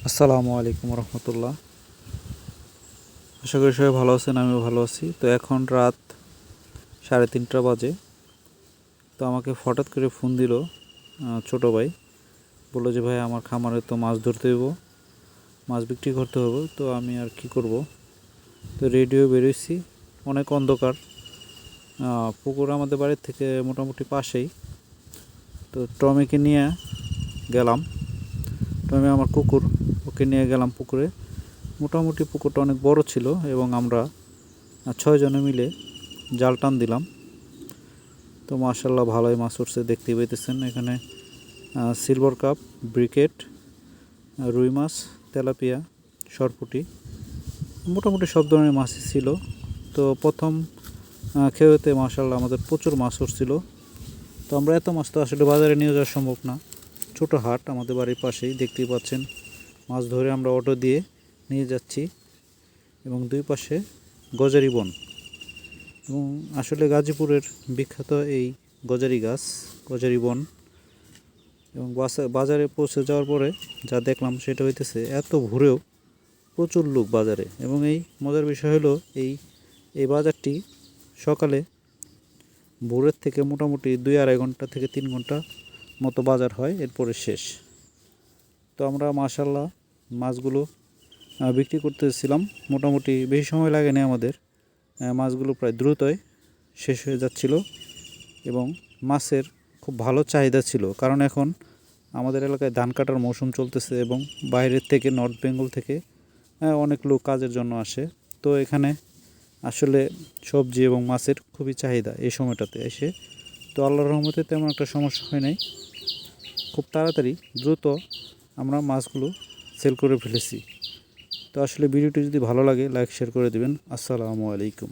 আসসালামু আলাইকুম রহমতুল্লাহ। আশা করি সবাই ভালো আছেন, আমিও ভালো আছি। তো এখন রাত 3:30 বাজে। তো আমাকে হঠাৎ করে ফোন দিল ছোটো ভাই, বললো যে ভাই আমার খামারে তো মাছ ধরতে হইব, মাছ বিক্রি করতে হবে। তো আমি আর কি করব, তো রেডিও বেরোইছি। অনেক অন্ধকার, পুকুর আমাদের বাড়ির থেকে মোটামুটি পাশেই। তো টমিকে নিয়ে গেলাম, টমি আমার কুকুর, ওকে নিয়ে গেলাম পুকুরে। মোটামুটি পুকুরটা অনেক বড় ছিল এবং আমরা 6 জনে মিলে জাল টান দিলাম। তো মাশাআল্লাহ ভালোই মাছ উঠছে, দেখতেই পাইতেছেন। এখানে সিলভার কাপ, ব্রিকেট, রুই মাছ, তেলাপিয়া, সরপুঁটি, মোটামুটি সব ধরনের মাছই ছিল। তো প্রথম খেয়েতে মাশাআল্লাহ আমাদের প্রচুর মাছ উঠছিল। তো আমরা এত মাছ তো আসলে বাজারে নিয়ে যাওয়া সম্ভব না। ছোটো হাট আমাদের বাড়ির পাশেই, দেখতেই পাচ্ছেন। মাছ ধরে আমরা অটো দিয়ে নিয়ে যাচ্ছি এবং দুই পাশে গজারি বন। এবং আসলে গাজীপুরের বিখ্যাত এই গজারি গাছ, গজারি বন। এবং বাজারে পৌঁছে যাওয়ার পরে যা দেখলাম সেটা হইতেছে, এত ভোরেও প্রচুর লোক বাজারে। এবং এই মজার বিষয় হলো, এই বাজারটি সকালে ভোরের থেকে মোটামুটি 2-2.5 ঘন্টা থেকে 3 ঘন্টা মতো বাজার হয়, এরপরে শেষ। তো আমরা মাশাআল্লাহ মাছগুলো বিক্রি করতেছিলাম। মোটামুটি বেশি সময় লাগেনি আমাদের, মাছগুলো প্রায় দ্রুতই শেষ হয়ে যাচ্ছিল। এবং মাছের খুব ভালো চাহিদা ছিল, কারণ এখন আমাদের এলাকায় ধান কাটার মৌসুম চলতেছে এবং বাইরের থেকে, নর্থ বেঙ্গল থেকে অনেক লোক কাজের জন্য আসে। তো এখানে আসলে সবজি এবং মাছের খুবই চাহিদা এই সময়টাতে এসে। তো আল্লাহর রহমতে তেমন একটা সমস্যা হয় নাই, খুব তাড়াতাড়ি দ্রুত আমরা মাছগুলো সেল করে ফেলেছি। তো আসলে ভিডিওটি যদি ভালো লাগে লাইক শেয়ার করে দেবেন। আসসালামু আলাইকুম।